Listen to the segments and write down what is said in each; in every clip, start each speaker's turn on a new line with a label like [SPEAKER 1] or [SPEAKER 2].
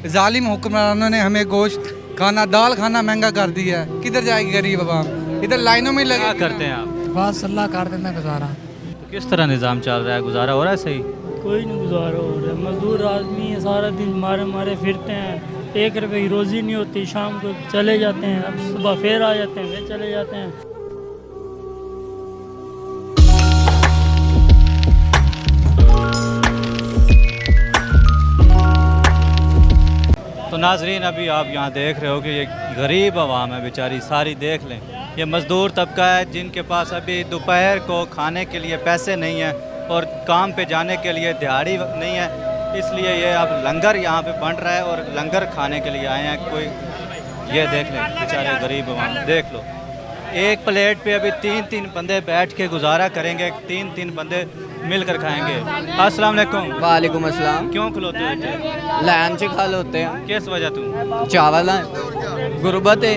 [SPEAKER 1] जालिम हुक्मरानों ने हमें गोश्त खाना दाल खाना महंगा कर दिया है। किधर जाएगी गरीब आवाम? इधर लाइनों में लगे
[SPEAKER 2] क्या करते हैं आप?
[SPEAKER 3] बस अल्लाह कर देना गुजारा।
[SPEAKER 2] तो किस तरह निज़ाम चल रहा है, गुजारा हो रहा है सही?
[SPEAKER 4] कोई नहीं गुजारा हो रहा है। मजदूर आदमी है, सारा दिन मारे मारे फिरते हैं। 1 रुपए की रोज़ी नहीं होती। शाम को चले जाते हैं, अब सुबह फिर आ जाते हैं, फिर चले जाते हैं।
[SPEAKER 2] तो नाजरीन, अभी आप यहाँ देख रहे हो कि ये गरीब आवाम है बेचारी सारी, देख लें। ये मज़दूर तबका है जिनके पास अभी दोपहर को खाने के लिए पैसे नहीं हैं और काम पे जाने के लिए दिहाड़ी नहीं है, इसलिए ये अब लंगर यहाँ पे बन रहा है और लंगर खाने के लिए आए हैं। कोई ये देख लें बेचारे गरीब आवाम, देख लो। एक प्लेट पे अभी 3-3 बंदे बैठ के गुजारा करेंगे, 3-3 बंदे मिलकर खाएंगे। अस्सलाम वालेकुम।
[SPEAKER 5] वालेकुम अस्सलाम।
[SPEAKER 2] क्यों खलोते होते हैं?
[SPEAKER 5] लैन से खा होते हैं।
[SPEAKER 2] किस वजह तू?
[SPEAKER 5] चावल है, गुर्बत है।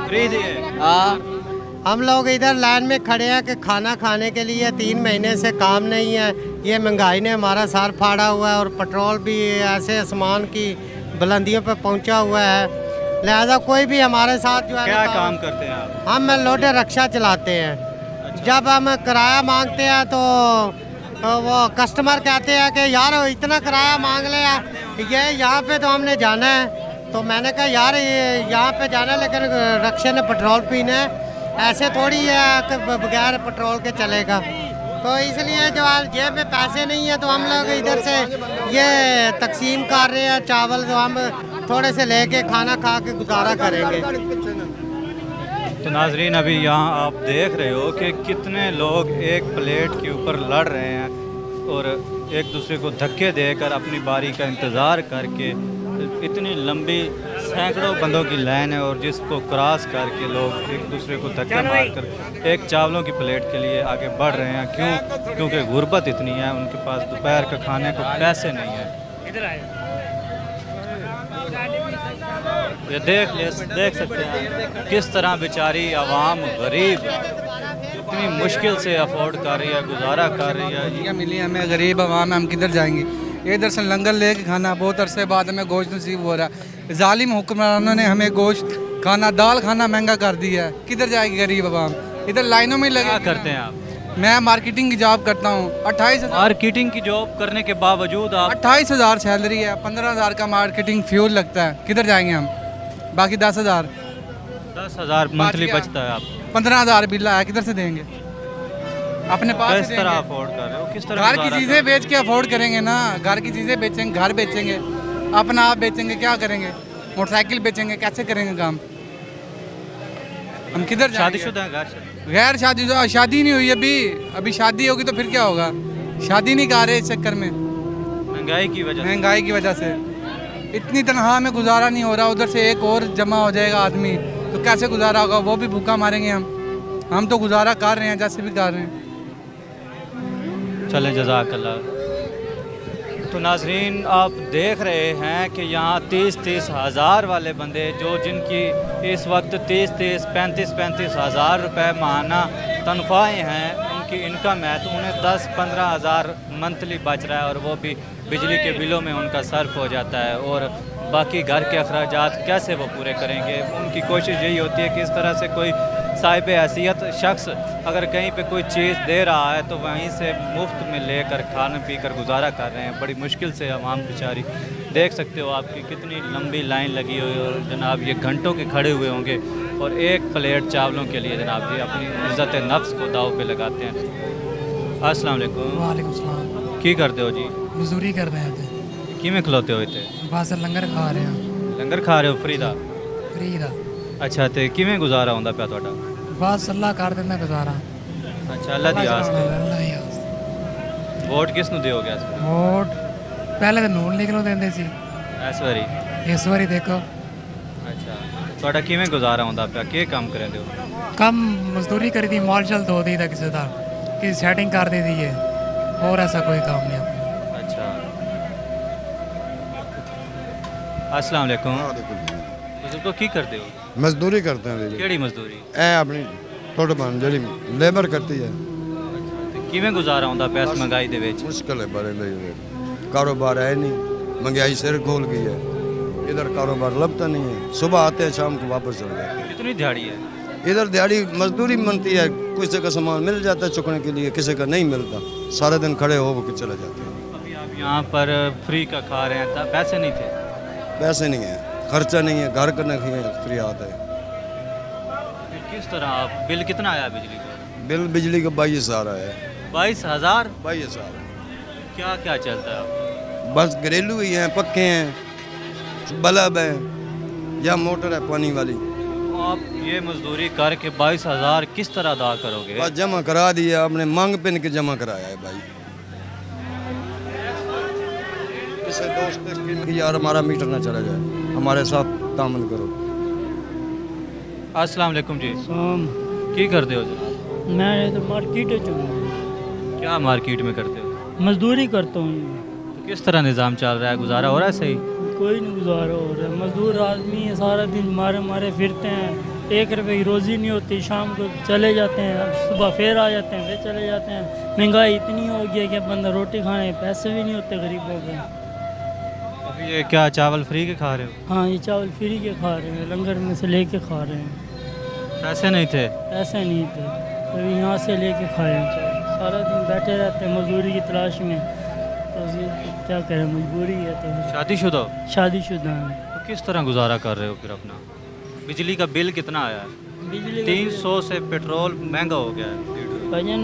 [SPEAKER 2] फ्री दिए?
[SPEAKER 5] हाँ,
[SPEAKER 6] हम लोग इधर लाइन में खड़े हैं कि खाना खाने के लिए 3 महीने से काम नहीं है। ये महंगाई ने हमारा सार फाड़ा हुआ है और पेट्रोल भी ऐसे आसमान की बुलंदियों पर पहुंचा हुआ है। लिहाजा कोई भी हमारे साथ जो है
[SPEAKER 2] क्या काम करते हैं आप?
[SPEAKER 6] हम लोडे रक्षा चलाते हैं। जब हम किराया मांगते हैं तो वो कस्टमर कहते हैं कि यार इतना किराया मांग ले, ये यहाँ पे तो हमने जाना है। तो मैंने कहा यार ये यहाँ पे जाना है, लेकिन रक्षा ने पेट्रोल पीना है, ऐसे थोड़ी है कि बगैर पेट्रोल के चलेगा। तो इसलिए जो जेब में पैसे नहीं है तो हम लोग इधर से ये तकसीम कर रहे हैं चावल, तो हम थोड़े से लेके खाना खा के गुजारा करेंगे।
[SPEAKER 2] तो नाजरीन, अभी यहाँ आप देख रहे हो कि कितने लोग एक प्लेट के ऊपर लड़ रहे हैं और एक दूसरे को धक्के देकर अपनी बारी का इंतज़ार करके, इतनी लंबी सैकड़ों बंदों की लाइन है और जिसको क्रॉस करके लोग एक दूसरे को धक्के मारकर एक चावलों की प्लेट के लिए आगे बढ़ रहे हैं। क्यों? क्योंकि गुर्बत इतनी है, उनके पास दोपहर का खाने को पैसे नहीं है। ये देख सकते हैं किस तरह बेचारी आवाम गरीब इतनी मुश्किल से अफोर्ड कर रही है, गुजारा कर रही है।
[SPEAKER 1] ये मिली हमें गरीब आवाम है, हम किधर जाएंगे? इधर से लंगर लेके खाना, बहुत अरसे बाद हमें गोश्त नसीब हो रहा है। जालिम हुक्मरानों ने हमें गोश्त खाना दाल खाना महंगा कर दिया है। किधर जाएगी गरीब आवाम? इधर लाइनों में लगे।
[SPEAKER 2] क्या करते हैं आप?
[SPEAKER 1] मैं मार्केटिंग की जॉब करता हूँ। 28,000
[SPEAKER 2] मार्केटिंग की जॉब करने के बावजूद आप
[SPEAKER 1] 28,000 सैलरी है, 15,000 का मार्केटिंग फ्यूल लगता है। किधर जाएंगे हम? बाकी 10,000
[SPEAKER 2] मंथली बचता है। आप
[SPEAKER 1] 15,000 बिल है, किधर से देंगे? अपने पास
[SPEAKER 2] किस
[SPEAKER 1] से
[SPEAKER 2] तरह
[SPEAKER 1] देंगे।
[SPEAKER 2] अफोर्ड कर रहे हो? किस तरह
[SPEAKER 1] घर की
[SPEAKER 2] गुजारा
[SPEAKER 1] चीज़ें
[SPEAKER 2] कर रहे
[SPEAKER 1] बेच के अफोर्ड करेंगे ना। घर की चीज़ें बेचेंगे, घर बेचेंगे, अपना आप बेचेंगे, क्या करेंगे? मोटरसाइकिल बेचेंगे, कैसे करेंगे काम? हम किधर
[SPEAKER 2] हो?
[SPEAKER 1] जाएंगे?
[SPEAKER 2] शादीशुदा है घर?
[SPEAKER 1] गैर शादी, शादी नहीं हुई अभी शादी होगी तो फिर क्या होगा? शादी नहीं कर रहे इस चक्कर में,
[SPEAKER 2] महंगाई की वजह से।
[SPEAKER 1] महंगाई की वजह से। इतनी तनख्वाह में गुजारा नहीं हो रहा, उधर से एक और जमा हो जाएगा आदमी तो कैसे गुजारा होगा? वो भी भूखा मारेंगे हम तो गुजारा कर रहे हैं जैसे भी कर रहे हैं।
[SPEAKER 2] चले जज़ाकल्लाह। तो नाजरीन, आप देख रहे हैं कि यहाँ 30-30 हज़ार वाले बंदे जो जिनकी इस वक्त 30-30, 35-35 हज़ार रुपये माहाना तनख्वाहें हैं, उनकी इनकम है, तो उन्हें 10-15 हज़ार मंथली बच रहा है और वो भी बिजली के बिलों में उनका सर्फ हो जाता है। और बाकी घर के अखराजात कैसे वो पूरे करेंगे? उनकी कोशिश यही होती है कि इस तरह से कोई साहिब हैसियत शख्स अगर कहीं पे कोई चीज़ दे रहा है तो वहीं से मुफ्त में लेकर खाना पी कर गुजारा कर रहे हैं। बड़ी मुश्किल से आवाम बेचारी, देख सकते हो आपकी कितनी लंबी लाइन लगी हुई है और जनाब ये घंटों के खड़े हुए होंगे और एक प्लेट चावलों के लिए जनाब ये अपनी इज़्ज़त नफ्स को दाव पे लगाते हैं। अस्सलाम वालेकुम।
[SPEAKER 3] वालेकुम सलाम।
[SPEAKER 2] की करते हो जी?
[SPEAKER 3] मजदूरी कर रहे थे।
[SPEAKER 2] किमें खलोते हो इतने?
[SPEAKER 3] बस लंगर खा रहे हैं।
[SPEAKER 2] लंगर खा रहे हो फ्री दा?
[SPEAKER 3] फ्री दा।
[SPEAKER 2] अच्छा, तो किमें गुजारा होंदा पिया तुहाडा?
[SPEAKER 3] बस अल्लाह कर देना गुजारा।
[SPEAKER 2] अच्छा, अल्लाह दी आस ते।
[SPEAKER 3] अल्लाह दी आस।
[SPEAKER 2] वोट किस नु दिओगे इस बार?
[SPEAKER 3] वोट पहले तो नून लीग ਨੂੰ ਦਿੰਦੇ ਸੀ,
[SPEAKER 2] इस बारी?
[SPEAKER 3] ਇਸ ਵਾਰੀ ਦੇਖੋ।
[SPEAKER 2] अच्छा, ਤੁਹਾਡਾ ਕਿਵੇਂ ਗੁਜ਼ਾਰਾ ਹੁੰਦਾ ਪਿਆ? ਕੀ ਕੰਮ ਕਰਦੇ ਹੋ?
[SPEAKER 3] ਕੰਮ ਮਜ਼ਦੂਰੀ ਕਰੀ ਦੀ, ਮਾਲ ਚਲ ਦੋ ਦੀ ਦਾ ਕਿਸੇ ਦਾ, ਕਿ ਸੈਟਿੰਗ ਕਰ ਦੇ ਦੀ ਹੈ, और ऐसा कोई काम नहीं अपना।
[SPEAKER 2] अच्छा, अस्सलाम वालेकुम। बुजुर्गो की करते हो?
[SPEAKER 7] मजदूरी करते हैं जी।
[SPEAKER 2] ਕਿਹੜੀ ਮਜ਼ਦੂਰੀ?
[SPEAKER 7] ए अपनी थोड़ी बन जी लेबर करती है।
[SPEAKER 2] ਤੇ ਕਿਵੇਂ ਗੁਜ਼ਾਰਾ ਹੁੰਦਾ ਪਿਆ ਇਸ ਮਹਿੰਗਾਈ ਦੇ ਵਿੱਚ?
[SPEAKER 7] मुश्किल है बड़े लिए कारोबार है नहीं, महंगाई सिर खोल गई है। इधर कारोबार लगता नहीं है, सुबह आते हैं शाम को वापस चले जाते हैं।
[SPEAKER 2] कितनी दिहाड़ी है?
[SPEAKER 7] इधर दिहाड़ी मजदूरी बनती है, किसी का सामान मिल जाता है चुकने के लिए, किसी का नहीं मिलता, सारे दिन खड़े हो के चले जाते हैं।
[SPEAKER 2] अभी आप यहाँ पर फ्री का खा रहे हैं, तब पैसे नहीं थे?
[SPEAKER 7] पैसे नहीं है, खर्चा नहीं है, घर का नहीं फ्री आता है।
[SPEAKER 2] फिर किस तरह आप, बिल कितना आया बिजली का?
[SPEAKER 7] बिल बिजली का 22,000 है।
[SPEAKER 2] 22,000?
[SPEAKER 7] 22,000
[SPEAKER 2] क्या क्या चलता है आपको?
[SPEAKER 7] बस घरेलू ही हैं, पक्के हैं, बल्ब है या मोटर है पानी वाली।
[SPEAKER 2] तो आप ये मजदूरी करके 22,000 किस तरह अदा करोगे?
[SPEAKER 7] बस जमा करा दिया, आपने मांग पिन के जमा कराया है भाई। किसी दोस्त के यार हमारा मीटर ना चला जाए, हमारे साथ तामन करो।
[SPEAKER 2] अस्सलाम वालेकुम जी,
[SPEAKER 4] शाम
[SPEAKER 2] की करते हो जनाब?
[SPEAKER 4] मैं तो मार्केट चुन
[SPEAKER 2] क्या मार्केट में करते हो?
[SPEAKER 4] मजदूरी करता हूँ।
[SPEAKER 2] तो किस तरह निज़ाम चल रहा है, गुजारा हो रहा है सही?
[SPEAKER 4] कोई नहीं गुजारा हो रहा है। मजदूर आदमी है, सारा दिन मारे मारे फिरते हैं, 1 रुपये की रोज़ी नहीं होती, शाम को चले जाते हैं, अब सुबह फिर आ जाते हैं, फिर चले जाते हैं। महंगाई इतनी हो गई है कि बंदा रोटी खाने के पैसे भी नहीं होते गरीबों के।
[SPEAKER 2] अभी ये क्या चावल फ्री के खा रहे हो?
[SPEAKER 4] हाँ, ये चावल फ्री के खा रहे हैं, लंगर में से लेके खा रहे हैं।
[SPEAKER 2] पैसे नहीं थे?
[SPEAKER 4] पैसे नहीं थे, कभी यहाँ से लेके खाए हैं चावल। सारा दिन बैठे रहते हैं मजदूरी की तलाश में, तो क्या करें, मजबूरी है। तो
[SPEAKER 2] शादीशुदा हो?
[SPEAKER 4] शादीशुदा हैं।
[SPEAKER 2] तो किस तरह गुजारा कर रहे हो फिर अपना? बिजली का बिल कितना आया है?
[SPEAKER 4] बिजली
[SPEAKER 2] 300 से पेट्रोल महंगा हो गया है।
[SPEAKER 4] भजन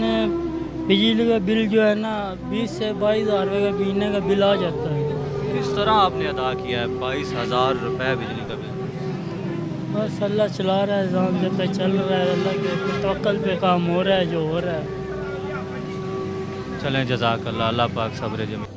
[SPEAKER 4] बिजली का बिल जो है ना 20 से 22,000 रुपये का महीने का बिल आ जाता है।
[SPEAKER 2] किस तरह आपने अदा किया है 22,000 रुपये बिजली का बिल?
[SPEAKER 4] बस अल्लाह चला रहा है, जान जब तक चल रहा है, अल्लाह के तवक्कल पे काम हो रहा है जो हो रहा है।
[SPEAKER 2] चलें, जज़ाकल्लाह, अल्लाह पाक सब्र जमी।